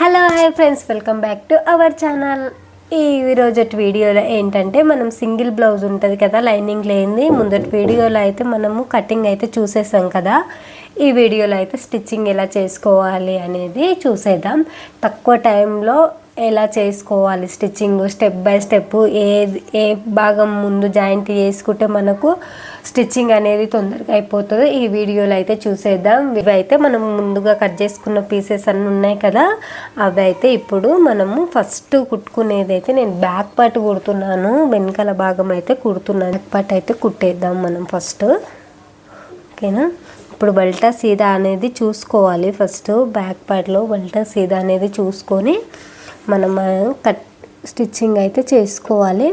Hello hi friends, welcome back to our channel. ఈ రోజటి వీడియోలో ఏంటంటే మనం సింగిల్ బ్లౌజ్ ఉంటుంది కదా, లైనింగ్ లేనిది. ముందటి వీడియోలో అయితే మనము కటింగ్ అయితే చూసేసాం కదా. ఈ వీడియోలో అయితే స్టిచ్చింగ్ ఎలా చేసుకోవాలి అనేది చూసేద్దాం. తక్కువ టైంలో ఎలా చేసుకోవాలి స్టిచ్చింగ్, స్టెప్ బై స్టెప్ ఏ భాగం ముందు జాయింట్ చేసుకుంటే మనకు స్టిచ్చింగ్ అనేది తొందరగా అయిపోతుంది. ఈ వీడియోలో అయితే చూసేద్దాం. ఇవి అయితే మనం ముందుగా కట్ చేసుకున్న పీసెస్ అన్నీ ఉన్నాయి కదా, అవి అయితే ఇప్పుడు మనము ఫస్ట్ కుట్టుకునేది అయితే నేను బ్యాక్ పార్ట్ కుడుతున్నాను. వెనకాల భాగం అయితే కుడుతున్నాను. బ్యాక్ పార్ట్ అయితే కుట్టేద్దాం మనం ఫస్ట్. ఓకేనా, ఇప్పుడు బల్టా సీదా అనేది చూసుకోవాలి. ఫస్ట్ బ్యాక్ పార్ట్లో బల్టా సీదా అనేది చూసుకొని మనం స్టిచ్చింగ్ అయితే చేసుకోవాలి.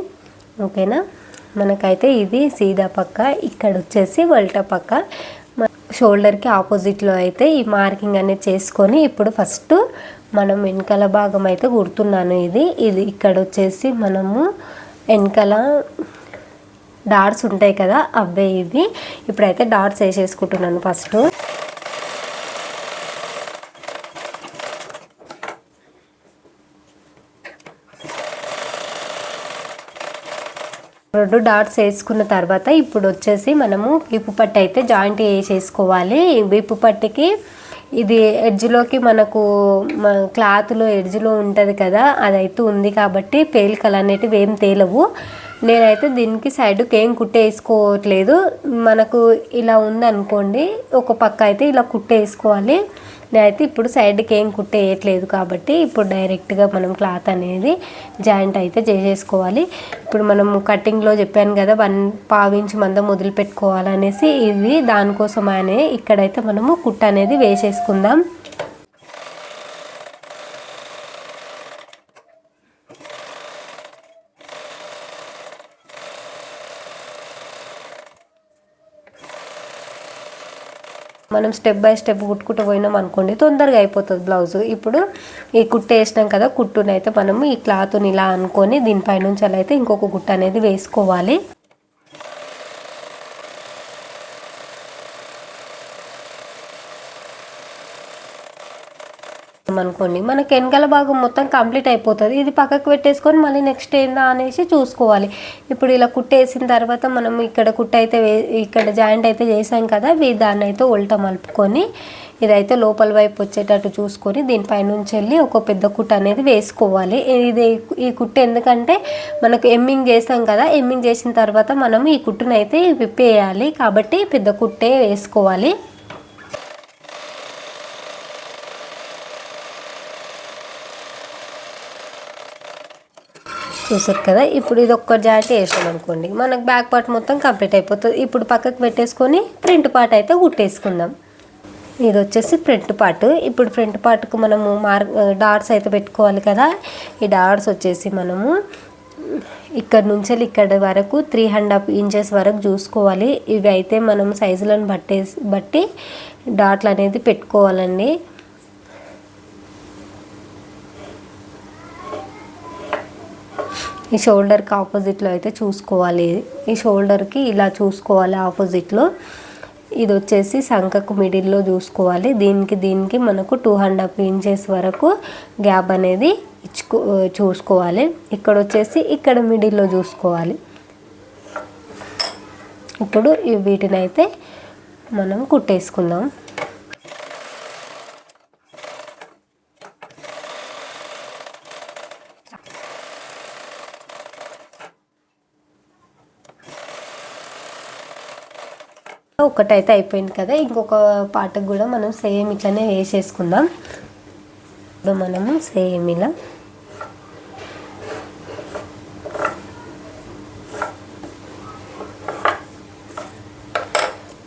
ఓకేనా, మనకైతే ఇది సీదా పక్క, ఇక్కడ వచ్చేసి వల్టా పక్క. షోల్డర్కి ఆపోజిట్లో అయితే ఈ మార్కింగ్ అనేది చేసుకొని ఇప్పుడు ఫస్ట్ మనం వెనకాల భాగం అయితే కుడుతున్నాను. ఇది ఇక్కడ వచ్చేసి మనము వెనకాల డాట్స్ ఉంటాయి కదా, అవే ఇవి. ఇప్పుడైతే డాట్స్ వేసేసుకుంటున్నాను ఫస్ట్. రెండు డాట్స్ వేసుకున్న తర్వాత ఇప్పుడు వచ్చేసి మనము వీపు పట్టు అయితే జాయింట్ వేసేసుకోవాలి. వీపు పట్టుకి ఇది ఎడ్జ్లోకి మనకు క్లాత్లో ఎడ్జ్లో ఉంటుంది కదా, అదైతే ఉంది కాబట్టి పేలికలు అనేటివి ఏం తేలవు. నేనైతే దీనికి సైడ్కి ఏం కుట్టేసుకోవట్లేదు. మనకు ఇలా ఉందనుకోండి, ఒక పక్క అయితే ఇలా కుట్టేసుకోవాలి. నేనైతే ఇప్పుడు సైడ్కి ఏం కుట్టేయట్లేదు కాబట్టి ఇప్పుడు డైరెక్ట్గా మనం క్లాత్ అనేది జాయింట్ అయితే చేసేసుకోవాలి. ఇప్పుడు మనం కటింగ్లో చెప్పాను కదా 1/2 ఇంచ్ మందం వదిలిపెట్టుకోవాలనేసి, ఇది దానికోసమనే ఇక్కడైతే మనము కుట్ట అనేది వేసేసుకుందాం. మనం స్టెప్ బై స్టెప్ కుట్టుకుంటూ పోయినాం అనుకోండి, తొందరగా అయిపోతుంది బ్లౌజ్. ఇప్పుడు ఈ కుట్టు వేసినాం కదా, కుట్టునైతే మనము ఈ క్లాత్ని ఇలా అనుకొని దీనిపైనుంచి అలా అయితే ఇంకొక కుట్టు అనేది వేసుకోవాలి. అనుకోండి మనకి వెనకాల భాగం మొత్తం కంప్లీట్ అయిపోతుంది. ఇది పక్కకు పెట్టేసుకొని మళ్ళీ నెక్స్ట్ ఏందా అనేసి చూసుకోవాలి. ఇప్పుడు ఇలా కుట్టేసిన తర్వాత మనం ఇక్కడ కుట్టు అయితే ఇక్కడ జాయింట్ అయితే చేసాం కదా, దాన్ని అయితే ఉల్టా మలుపుకొని ఇదైతే లోపల వైపు వచ్చేటట్టు చూసుకొని దీనిపైనుంచి వెళ్ళి ఒక పెద్ద కుట్టు అనేది వేసుకోవాలి. ఈ కుట్టు ఎందుకంటే మనకు ఎమ్మింగ్ చేసాం కదా, ఎమ్మింగ్ చేసిన తర్వాత మనం ఈ కుట్టును అయితే విప్పేయాలి కాబట్టి పెద్ద కుట్టే వేసుకోవాలి. చూసారు కదా, ఇప్పుడు ఇది ఒక్క జాయింట్ వేసాం అనుకోండి, మనకు బ్యాక్ పార్ట్ మొత్తం కంప్లీట్ అయిపోతుంది. ఇప్పుడు పక్కకు పెట్టేసుకొని ఫ్రంట్ పార్ట్ అయితే కుట్టేసుకుందాం. ఇది వచ్చేసి ఫ్రంట్ పార్ట్. ఇప్పుడు ఫ్రంట్ పార్ట్కు మనము డాట్స్ అయితే పెట్టుకోవాలి కదా. ఈ డాట్స్ వచ్చేసి మనము ఇక్కడ నుంచి ఇక్కడ వరకు 3.5 ఇంచెస్ వరకు చూసుకోవాలి. ఇవి అయితే మనం సైజులను బట్టి డాట్లు అనేది పెట్టుకోవాలండి. ఈ షోల్డర్కి ఆపోజిట్లో అయితే చూసుకోవాలి. ఈ షోల్డర్కి ఇలా చూసుకోవాలి ఆపోజిట్లో. ఇది వచ్చేసి సంకకు మిడిల్లో చూసుకోవాలి. దీనికి మనకు 2.5 ఇంచెస్ వరకు గ్యాప్ అనేది చూసుకోవాలి. ఇక్కడ వచ్చేసి ఇక్కడ మిడిల్లో చూసుకోవాలి. ఇప్పుడు వీటిని అయితే మనం కుట్టేసుకుందాం. ఒకటైతే అయిపోయింది కదా, ఇంకొక పార్ట్కి కూడా మనం సేమ్ ఇట్లనే వేసేసుకుందాం. ఇప్పుడు మనము సేమ్ ఇలా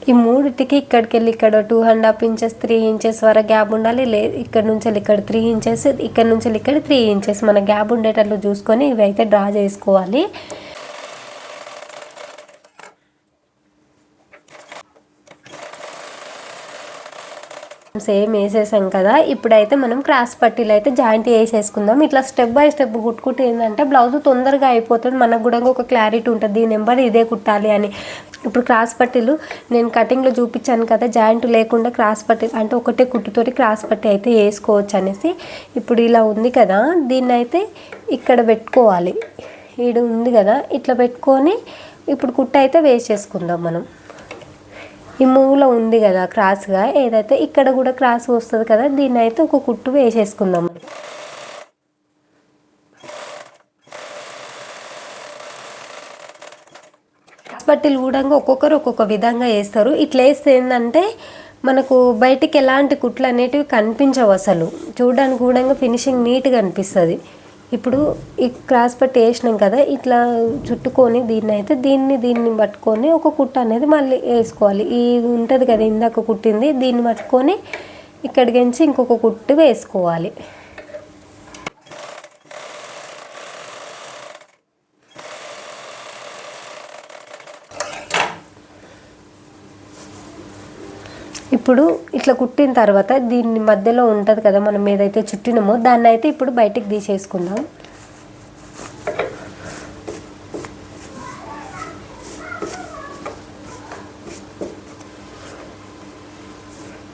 ఈ మూడిటికి ఇక్కడికి వెళ్ళి ఇక్కడ 2.5 ఇంచెస్ 3 ఇంచెస్ వరకు గ్యాప్ ఉండాలి. ఇక్కడ నుంచి ఇక్కడ 3 ఇంచెస్, ఇక్కడ నుంచి ఇక్కడ 3 ఇంచెస్ మన గ్యాప్ ఉండేటట్లు చూసుకొని ఇవి అయితే డ్రా చేసుకోవాలి. సేమ్ వేసేసాం కదా. ఇప్పుడైతే మనం క్రాస్ పట్టీలు అయితే జాయింట్ వేసేసుకుందాం. ఇట్లా స్టెప్ బై స్టెప్ కుట్టుకుంటే ఏంటంటే బ్లౌజ్ తొందరగా అయిపోతుంది, మనకు కూడా ఒక క్లారిటీ ఉంటుంది, ఈ నెంబర్ ఇదే కుట్టాలి అని. ఇప్పుడు క్రాస్ పట్టీలు నేను కటింగ్లో చూపించాను కదా, జాయింట్ లేకుండా క్రాస్ పట్టీలు అంటే ఒకటే కుట్టుతోటి క్రాస్ పట్టీ అయితే వేసుకోవచ్చు అనేసి. ఇప్పుడు ఇలా ఉంది కదా, దీన్ని అయితే ఇక్కడ పెట్టుకోవాలి. ఈడు ఉంది కదా, ఇట్లా పెట్టుకొని ఇప్పుడు కుట్టు అయితే వేసేసుకుందాం మనం. ఈ మూల ఉంది కదా క్రాస్గా, ఏదైతే ఇక్కడ కూడా క్రాస్ వస్తుంది కదా, దీన్ని అయితే ఒక కుట్టు వేసేసుకుందాం. క్రాస్ పట్టీలు కూడా ఒక్కొక్కరు ఒక్కొక్క విధంగా వేస్తారు. ఇట్లా వేస్తే ఏంటంటే మనకు బయటికి ఎలాంటి కుట్లు అనేటివి కనిపించవు, అసలు చూడడానికి కూడా ఫినిషింగ్ నీట్గా అనిపిస్తుంది. ఇప్పుడు ఈ క్రాస్ పట్టి వేసినాం కదా, ఇట్లా చుట్టుకొని దీన్ని పట్టుకొని ఒక కుట్టు అనేది మళ్ళీ వేసుకోవాలి. ఇది ఉంటుంది కదా ఇందాక కుట్టింది, దీన్ని పట్టుకొని ఇక్కడికించి ఇంకొక కుట్టు వేసుకోవాలి. ఇప్పుడు ఇట్లా కుట్టిన తర్వాత దీన్ని మధ్యలో ఉంటుంది కదా మనం ఏదైతే చుట్టినామో, దాన్ని అయితే ఇప్పుడు బయటికి తీసేసుకుందాం.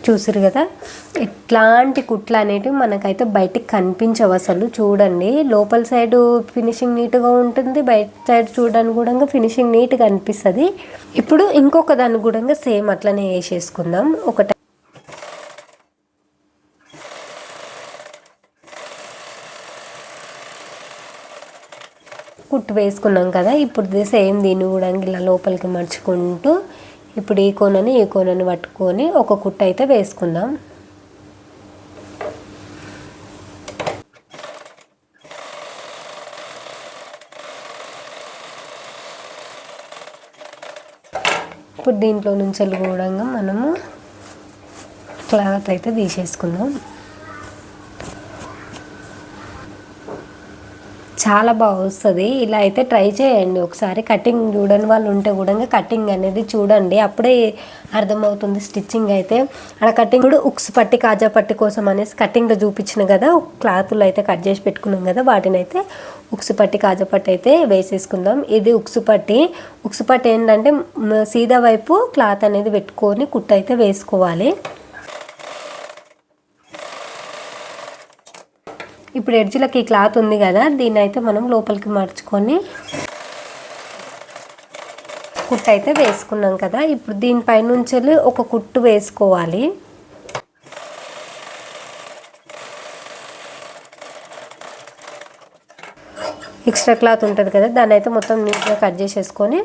చూసారు కదా, ఎట్లాంటి కుట్లు అనేటివి మనకైతే బయటికి కనిపించవు అసలు. చూడండి, లోపల సైడ్ ఫినిషింగ్ నీట్గా ఉంటుంది, బయట సైడ్ చూడడానికి కూడా ఫినిషింగ్ నీట్గా అనిపిస్తుంది. ఇప్పుడు ఇంకొక దాన్ని కూడా సేమ్ అట్లనే వేసేసుకుందాం. ఒకటి కుట్టు వేసుకున్నాం కదా, ఇప్పుడు సేమ్ దీన్ని కూడా ఇలా లోపలికి మర్చుకుంటూ ఇప్పుడు ఈ కోనని పట్టుకొని ఒక కుట్టు అయితే వేసుకుందాం. ఇప్పుడు దీంట్లో నుంచి కూడా మనము క్లాత్ అయితే తీసేసుకుందాం. చాలా బాగా వస్తుంది. ఇలా అయితే ట్రై చేయండి ఒకసారి. కటింగ్ చూడని వాళ్ళు ఉంటే కూడా కటింగ్ అనేది చూడండి, అప్పుడే అర్థమవుతుంది స్టిచ్చింగ్ అయితే. అక్కడ కటింగ్ కూడా ఉక్స్ పట్టి కాజా పట్టి కోసం అనేసి కటింగ్లో చూపించిన కదా, క్లాతులు అయితే కట్ చేసి పెట్టుకున్నాం కదా, వాటిని అయితే ఉక్స్ పట్టి కాజా పట్టి అయితే వేసేసుకుందాం. ఇది ఉక్స్ పట్టి ఏంటంటే సీదా వైపు క్లాత్ అనేది పెట్టుకొని కుట్టు అయితే వేసుకోవాలి. ఇప్పుడు ఎడ్జ్లకి ఈ క్లాత్ ఉంది కదా, దీన్ని అయితే మనం లోపలికి మర్చుకొని కుట్టు అయితే వేసుకున్నాం కదా. ఇప్పుడు దీనిపై నుంచి ఒక కుట్టు వేసుకోవాలి. ఎక్స్ట్రా క్లాత్ ఉంటుంది కదా, దాన్ని అయితే మొత్తం నీట్గా కట్ చేసేసుకొని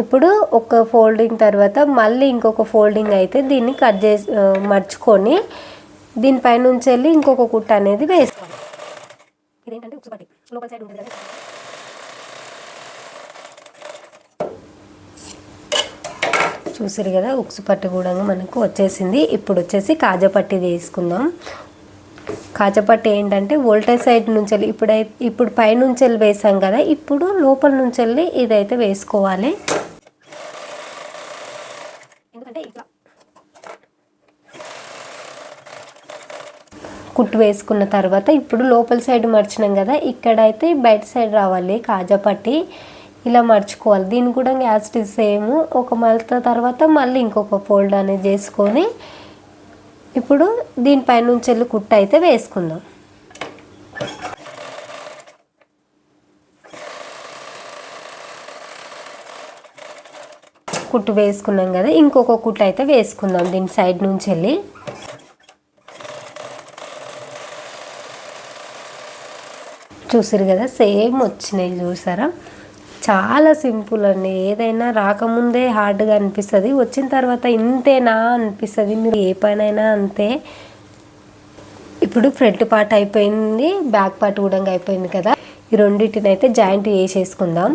ఇప్పుడు ఒక ఫోల్డింగ్ తర్వాత మళ్ళీ ఇంకొక ఫోల్డింగ్ అయితే దీన్ని కట్ చేసి మర్చుకొని దీనిపై నుంచి ఇంకొక కుట్టు అనేది వేసుకోవాలి. ఇదేంటంటే ఉక్సు పట్టి లోపల సైడ్ ఉంటుంది కదా. చూసారు కదా, ఉక్సు పట్టి కూడా మనకు వచ్చేసింది. ఇప్పుడు వచ్చేసి కాజాపట్టి తీసుకుందాం. కాజాపట్టి ఏంటంటే వోల్టేజ్ సైడ్ నుంచి ఇప్పుడు పైనుంచి వేసాం కదా, ఇప్పుడు లోపల నుంచి ఇదైతే వేసుకోవాలి. ఎందుకంటే ఇట్లా కుట్టు వేసుకున్న తర్వాత ఇప్పుడు లోపల సైడ్ మర్చినాం కదా, ఇక్కడైతే బయట సైడ్ రావాలి కాజాపట్టి, ఇలా మర్చుకోవాలి. దీన్ని కూడా యాజ్ ఇట్ ఈజ్ సేమ్ ఒక మడత తర్వాత మళ్ళీ ఇంకొక ఫోల్డ్ అనేది చేసుకొని ఇప్పుడు దీనిపై నుంచి కుట్టు అయితే వేసుకుందాం. కుట్టు వేసుకున్నాం కదా, ఇంకొక కుట్టు అయితే వేసుకుందాం దీని సైడ్ నుంచి. చూసారు కదా, సేమ్ వచ్చినాయి. చూసారా, చాలా సింపుల్ అండి. ఏదైనా రాకముందే హార్డ్గా అనిపిస్తుంది, వచ్చిన తర్వాత ఇంతేనా అనిపిస్తుంది. మీరు ఏ పనైనా అంతే. ఇప్పుడు ఫ్రంట్ పార్ట్ అయిపోయింది, బ్యాక్ పార్ట్ కూడా అయిపోయింది కదా. ఈ రెండింటిని అయితే జాయింట్ వేసేసుకుందాం.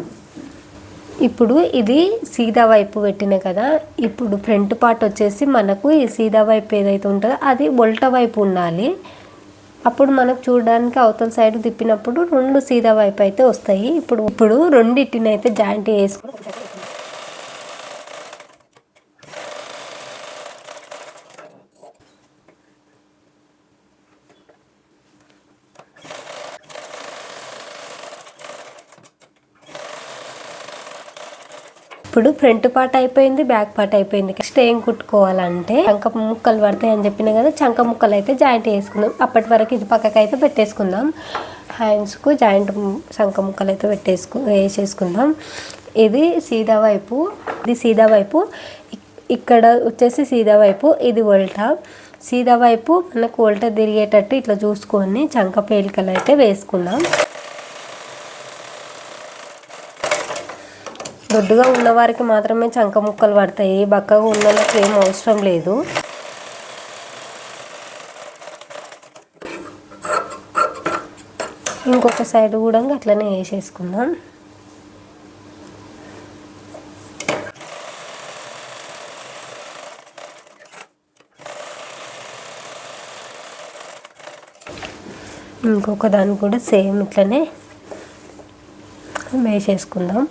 ఇప్పుడు ఇది సీదా వైపు పెట్టిన కదా, ఇప్పుడు ఫ్రంట్ పార్ట్ వచ్చేసి మనకు ఈ సీదా వైపు ఏదైతే ఉంటుందో అది ఉల్టా వైపు ఉండాలి. అప్పుడు మనకు చూడడానికి అవతల సైడ్ తిప్పినప్పుడు రెండు సీదా వైపు అయితే వస్తాయి. ఇప్పుడు రెండింటిని అయితే జాయింట్ వేసుకొని ఇప్పుడు ఫ్రంట్ పార్ట్ అయిపోయింది, బ్యాక్ పార్ట్ అయిపోయింది. నెక్స్ట్ ఏం కుట్టుకోవాలంటే చంక ముక్కలు పడతాయి అని చెప్పిన కదా, చంక ముక్కలు అయితే జాయింట్ వేసుకుందాం. అప్పటి వరకు ఇది పక్కకి అయితే పెట్టేసుకుందాం. హ్యాండ్స్కు జాయింట్ చంక ముక్కలు అయితే వేసేసుకుందాం. ఇది సీదా వైపు, ఇక్కడ వచ్చేసి సీదా వైపు, ఇది ఉల్టా. సీదా వైపు మనకు ఉల్టా తిరిగేటట్టు ఇట్లా చూసుకొని చంక పేలికలు అయితే వేసుకుందాం. దొడ్డుగా ఉన్నవారికి మాత్రమే చంక ముక్కలు పడతాయి, బక్కగా ఉన్న వాళ్ళకి ఏం అవసరం లేదు. ఇంకొక సైడ్ కూడా అట్లనే వేసేసుకుందాం. ఇంకొక దాన్ని కూడా సేమ్ ఇట్లనే వేసేసుకుందాం.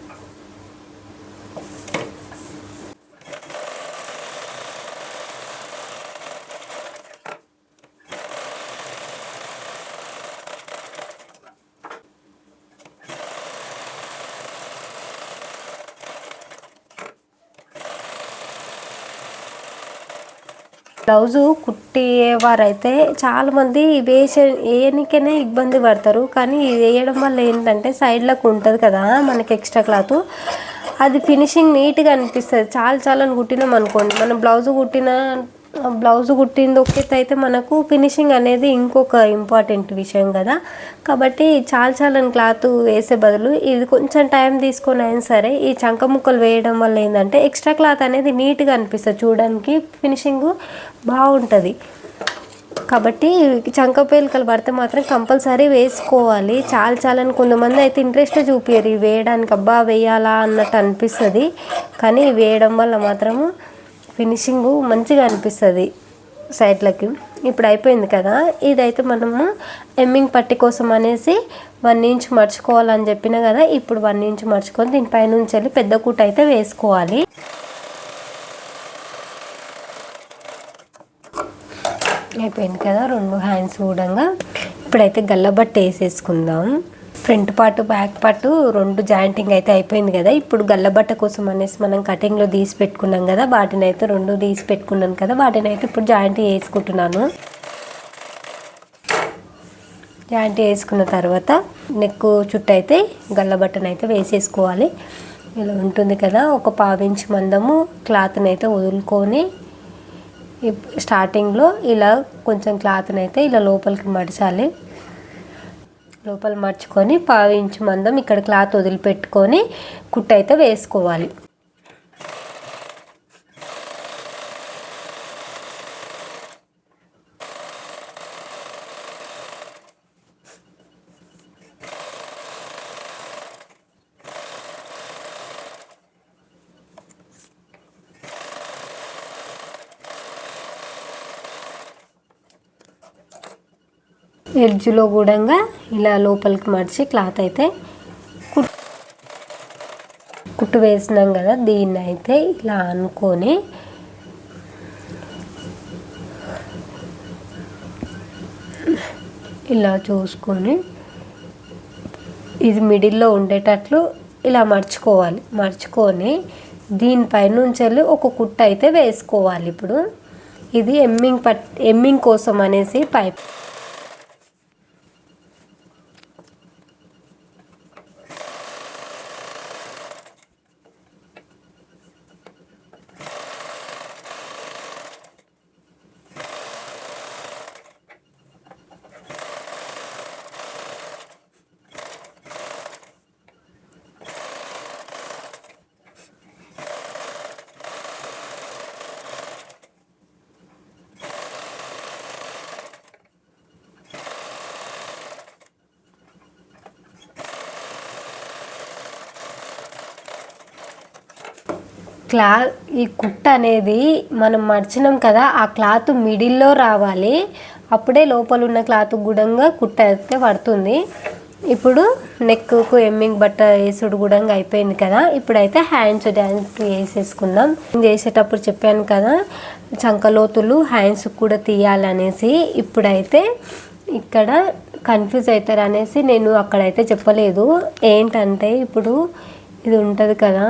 బ్లౌజు కుట్టేవారైతే చాలామంది వేయడానికనే ఇబ్బంది పడతారు. కానీ వేయడం వల్ల ఏంటంటే సైడ్లకు ఉంటుంది కదా మనకి ఎక్స్ట్రా క్లాత్, అది ఫినిషింగ్ నీట్గా అనిపిస్తుంది. చాలా కుట్టినాం అనుకోండి, మనం బ్లౌజ్ కుట్టింది ఒకేతే అయితే మనకు ఫినిషింగ్ అనేది ఇంకొక ఇంపార్టెంట్ విషయం కదా. కాబట్టి చాలా క్లాత్ వేసే బదులు ఇది కొంచెం టైం తీసుకొని అయినా సరే ఈ చంక ముక్కలు వేయడం వల్ల ఏంటంటే ఎక్స్ట్రా క్లాత్ అనేది నీట్గా అనిపిస్తుంది, చూడడానికి ఫినిషింగ్ బాగుంటుంది. కాబట్టి చంక పేలికలు పడితే మాత్రం కంపల్సరీ వేసుకోవాలి. చాలా కొంతమంది అయితే ఇంట్రెస్ట్ చూపించరు వేయడానికి, అబ్బా వేయాలా అన్నట్టు అనిపిస్తుంది. కానీ వేయడం వల్ల మాత్రము ఫినిషింగ్ మంచిగా అనిపిస్తుంది సైడ్లకి. ఇప్పుడు అయిపోయింది కదా, ఇదైతే మనము ఎమ్మింగ్ పట్టి కోసం అనేసి 1 ఇంచ్ మర్చుకోవాలని చెప్పిన కదా. ఇప్పుడు 1 ఇంచ్ మర్చుకొని దీనిపై నుంచి వెళ్ళి పెద్ద కుట్టు అయితే వేసుకోవాలి. అయిపోయింది కదా 2 హ్యాండ్స్ కూడా. ఇప్పుడైతే గల్లబట్ట వేసేసుకుందాం. Front part back part 2 jointing అయితే అయిపోయింది కదా. ఇప్పుడు గల్లబట్ట కోసం అనేసి మనం కటింగ్లో తీసి పెట్టుకున్నాం కదా, వాటిని అయితే 2 తీసి పెట్టుకున్నాను కదా, వాటిని అయితే ఇప్పుడు జాయింట్ వేసుకుంటున్నాను. జాయింట్ వేసుకున్న తర్వాత నెక్ చుట్టూ అయితే గల్లబట్టను అయితే వేసేసుకోవాలి. ఇలా ఉంటుంది కదా, ఒక 1/2 ఇంచ్ మందము క్లాత్ని అయితే వదులుకొని స్టార్టింగ్లో ఇలా కొంచెం క్లాత్ని అయితే ఇలా లోపలికి మడచాలి. లోపల మర్చుకొని 1/2 ఇంచ్ మందం ఇక్కడ క్లాత్ వదిలిపెట్టుకొని కుట్టు అయితే వేసుకోవాలి. ఎడ్జ్లో కూడా ఇలా లోపలికి మడిచి క్లాత్ అయితే కుట్టు వేసినాం కదా, దీన్ని అయితే ఇలా అనుకొని ఇలా చూసుకొని ఇది మిడిల్లో ఉండేటట్లు ఇలా మర్చుకోవాలి. మర్చుకొని దీనిపైనుంచి ఒక కుట్టు అయితే వేసుకోవాలి. ఇప్పుడు ఇది ఎమ్మింగ్ కోసం అనేసి పైప్ ఈ కుట్ట అనేది మనం మర్చినాం కదా, ఆ క్లాత్ మిడిల్లో రావాలి. అప్పుడే లోపల ఉన్న క్లాత్ గుడంగా కుట్ట అయితే పడుతుంది. ఇప్పుడు నెక్కు ఎమ్మింగ్ బట్ట వేసుడు గుడంగా అయిపోయింది కదా. ఇప్పుడైతే హ్యాండ్స్ వేసేసుకుందాం. చేసేటప్పుడు చెప్పాను కదా చంకలోతులు హ్యాండ్స్ కూడా తీయాలనేసి. ఇప్పుడైతే ఇక్కడ కన్ఫ్యూజ్ అవుతారు అనేసి నేను అక్కడైతే చెప్పలేదు. ఏంటంటే ఇప్పుడు ఇది ఉంటుంది కదా,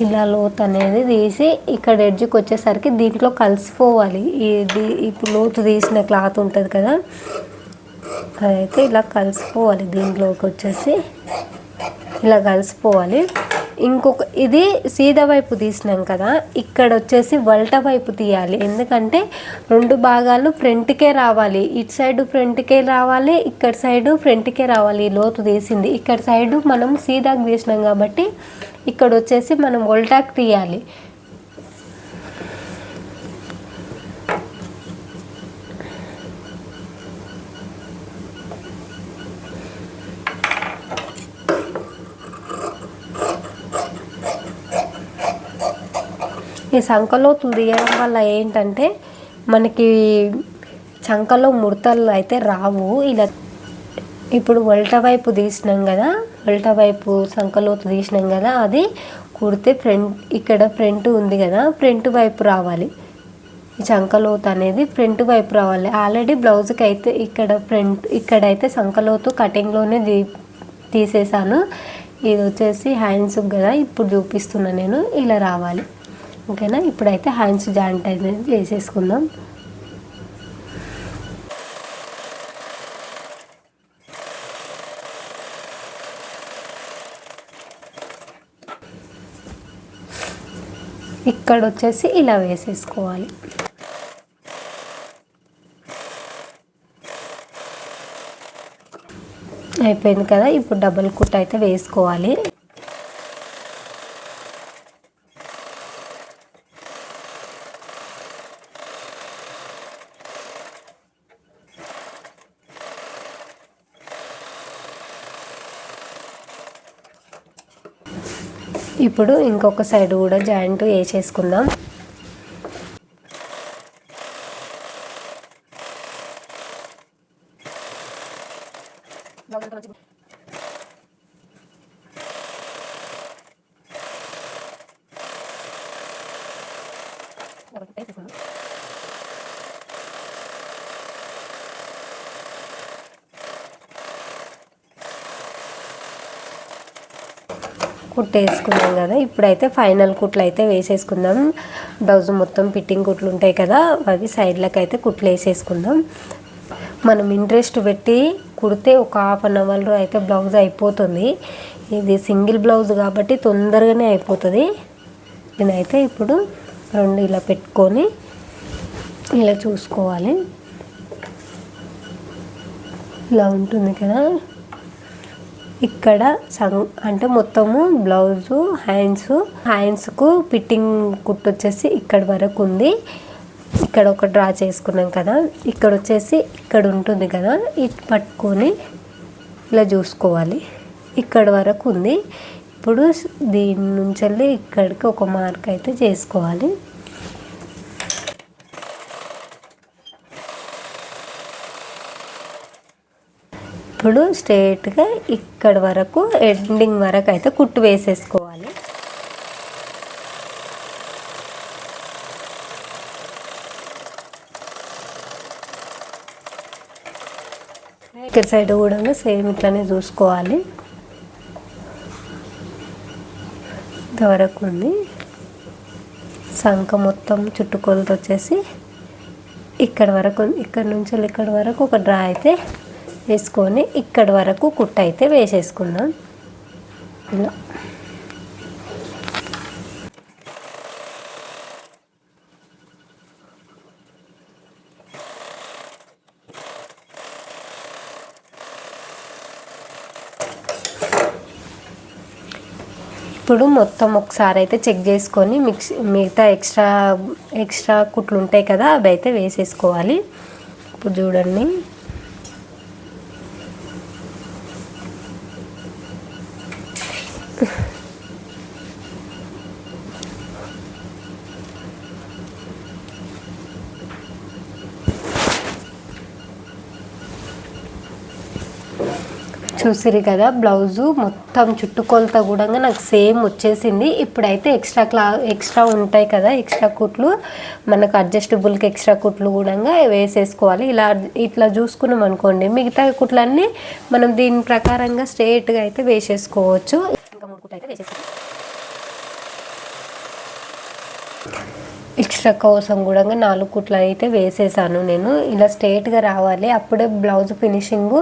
ఇలా లోతు అనేది తీసి ఇక్కడ ఎడ్జ్కి వచ్చేసరికి దీంట్లో కలిసిపోవాలి. ఇది ఇప్పుడు లోతు తీసిన క్లాత్ ఉంటుంది కదా, అదైతే ఇలా కలిసిపోవాలి. దీంట్లోకి వచ్చేసి ఇలా కలిసిపోవాలి. ఇంకొక ఇది సీదా వైపు తీసినాం కదా, ఇక్కడ వచ్చేసి వల్ట వైపు తీయాలి. ఎందుకంటే 2 భాగాలు ఫ్రంట్కే రావాలి. ఇటు సైడు ఫ్రంట్కే రావాలి, ఇక్కడ సైడు ఫ్రంట్కే రావాలి. లోతు తీసింది ఇక్కడ సైడు మనం సీదాకి తీసినాం కాబట్టి ఇక్కడ వచ్చేసి మనం వల్టాకి తీయాలి. ఈ సంకలోతులు తీయడం వల్ల ఏంటంటే మనకి చంకలో ముడతలు అయితే రావు. ఇలా ఇప్పుడు వల్ట వైపు తీసినాం కదా, వల్ట వైపు సంకలోతు తీసినాం కదా, అది కుడితే ఇక్కడ ఫ్రంట్ ఉంది కదా, ఫ్రంట్ వైపు రావాలి. ఈ చంకలోతు అనేది ఫ్రంట్ వైపు రావాలి. ఆల్రెడీ బ్లౌజ్కి అయితే ఇక్కడైతే సంకలోతు కటింగ్లోనే తీసేసాను. ఇది వచ్చేసి హ్యాండ్స్ కదా, ఇప్పుడు చూపిస్తున్నా నేను. ఇలా రావాలి. ఓకేనా, ఇప్పుడైతే హ్యాండ్స్ జాయింట్ అనేది చేసేసుకుందాం. ఇక్కడ వచ్చేసి ఇలా వేసేసుకోవాలి. అయిపోయింది కదా, ఇప్పుడు డబుల్ కుట్ అయితే వేసుకోవాలి. ఇప్పుడు ఇంకొక సైడ్ కూడా జాయింట్ వేసేసుకుందాం. కుట్టు వేసుకున్నాం కదా, ఇప్పుడైతే ఫైనల్ కుట్లు అయితే వేసేసుకుందాం. బ్లౌజ్ మొత్తం ఫిట్టింగ్ కుట్లు ఉంటాయి కదా, అవి సైడ్లకు అయితే కుట్లు వేసేసుకుందాం. మనం ఇంట్రెస్ట్ పెట్టి కుడితే ఒక 1/2 అవర్లో అయితే బ్లౌజ్ అయిపోతుంది. ఇది సింగిల్ బ్లౌజ్ కాబట్టి తొందరగానే అయిపోతుంది. నేనైతే ఇప్పుడు 2 ఇలా పెట్టుకొని ఇలా చూసుకోవాలి. ఇలా ఉంటుంది కదా, ఇక్కడ అంటే మొత్తము బ్లౌజు హ్యాండ్స్కు ఫిట్టింగ్ కుట్టు వచ్చేసి ఇక్కడ వరకు ఉంది. ఇక్కడ ఒక డ్రా చేసుకున్నాం కదా, ఇక్కడ వచ్చేసి ఇక్కడ ఉంటుంది కదా, ఇటు పట్టుకొని ఇలా చూసుకోవాలి. ఇక్కడ వరకు ఉంది. ఇప్పుడు దీని నుంచి వెళ్ళి ఇక్కడికి ఒక మార్క్ అయితే చేసుకోవాలి. ఇప్పుడు స్ట్రైట్గా ఇక్కడ వరకు ఎండింగ్ వరకు అయితే కుట్టు వేసేసుకోవాలి. ఇక్కడ సైడ్ కూడా సేమ్ ఇట్లానే చూసుకోవాలి. ఇంతవరకు ఉంది. సంక మొత్తం చుట్టుకొలత వచ్చేసి ఇక్కడ వరకు, ఇక్కడ నుంచి ఇక్కడ వరకు ఒక డ్రా అయితే వేసుకొని ఇక్కడ వరకు కుట్ట అయితే వేసేసుకుందాం. ఇలా ఇప్పుడు మొత్తం ఒకసారి అయితే చెక్ చేసుకొని మిగతా ఎక్స్ట్రా కుట్లు ఉంటాయి కదా, అవి అయితే వేసేసుకోవాలి. ఇప్పుడు చూడండి, చూసిరు కదా, బ్లౌజు మొత్తం చుట్టుకొలత కూడా నాకు సేమ్ వచ్చేసింది. ఇప్పుడైతే ఎక్స్ట్రా ఉంటాయి కదా, ఎక్స్ట్రా కుట్లు మనకు అడ్జస్టబుల్కి ఎక్స్ట్రా కుట్లు కూడా వేసేసుకోవాలి. ఇట్లా చూసుకున్నాం అనుకోండి, మిగతా కుట్లన్నీ మనం దీని ప్రకారంగా స్ట్రైట్గా అయితే వేసేసుకోవచ్చు. ఇంకా 3 కుట్లు అయితే వేసేసుకోవాలి. ఎక్స్ట్రా కోసం కూడా 4 కుట్లు అయితే వేసేసాను నేను. ఇలా స్ట్రైట్గా రావాలి, అప్పుడే బ్లౌజ్ ఫినిషింగ్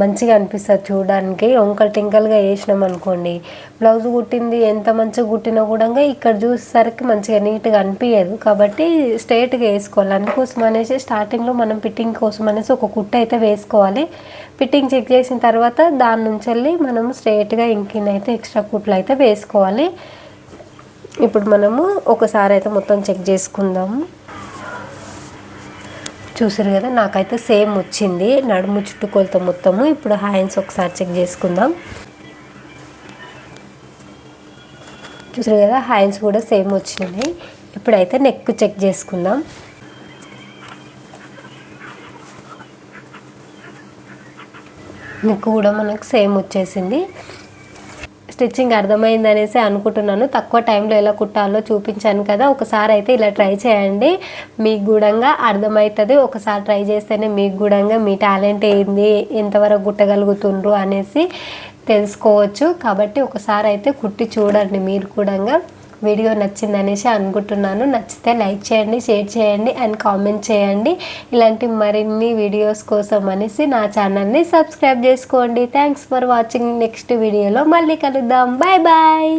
మంచిగా అనిపిస్తుంది చూడడానికి. వంకలు టింకలుగా వేసినాం అనుకోండి, బ్లౌజ్ కుట్టింది ఎంత మంచిగా కుట్టినా కూడా ఇక్కడ చూసేసరికి మంచిగా నీట్గా అనిపించదు. కాబట్టి స్ట్రైట్గా వేసుకోవాలి. అందుకోసం అనేసి స్టార్టింగ్లో మనం ఫిట్టింగ్ కోసం అనేసి ఒక కుట్టు అయితే వేసుకోవాలి. ఫిట్టింగ్ చెక్ చేసిన తర్వాత దాని నుంచి వెళ్ళి మనం స్ట్రైట్గా ఇంకినైతే ఎక్స్ట్రా కుట్లు అయితే వేసుకోవాలి. ఇప్పుడు మనము ఒకసారి అయితే మొత్తం చెక్ చేసుకుందాము. చూసారు కదా, నాకైతే సేమ్ వచ్చింది నడుము చుట్టుకొలత మొత్తము. ఇప్పుడు హ్యాండ్స్ ఒకసారి చెక్ చేసుకుందాం. చూసారు కదా, హ్యాండ్స్ కూడా సేమ్ వచ్చినాయి. ఇప్పుడైతే నెక్ చెక్ చేసుకుందాం. నెక్ కూడా మనకు సేమ్ వచ్చేసింది. స్టిచ్చింగ్ అర్థమైంది అనేసి అనుకుంటున్నాను. తక్కువ టైంలో ఎలా కుట్టాలో చూపించాను కదా, ఒకసారి అయితే ఇలా ట్రై చేయండి, మీకు కూడా అర్థమవుతుంది. ఒకసారి ట్రై చేస్తేనే మీకు కూడా మీ టాలెంట్ ఏంది, ఎంతవరకు కుట్టగలుగుతుండ్రు అనేసి తెలుసుకోవచ్చు. కాబట్టి ఒకసారి అయితే కుట్టి చూడండి మీరు కూడా. వీడియో నచ్చిందనేసి అనుకుంటున్నాను. నచ్చితే లైక్ చేయండి, షేర్ చేయండి అండ్ కామెంట్ చేయండి. ఇలాంటి మరిన్ని వీడియోస్ కోసం అనేసి నా ఛానల్ని సబ్స్క్రైబ్ చేసుకోండి. Thanks for watching. నెక్స్ట్ వీడియోలో మళ్ళీ కలుద్దాం. Bye bye.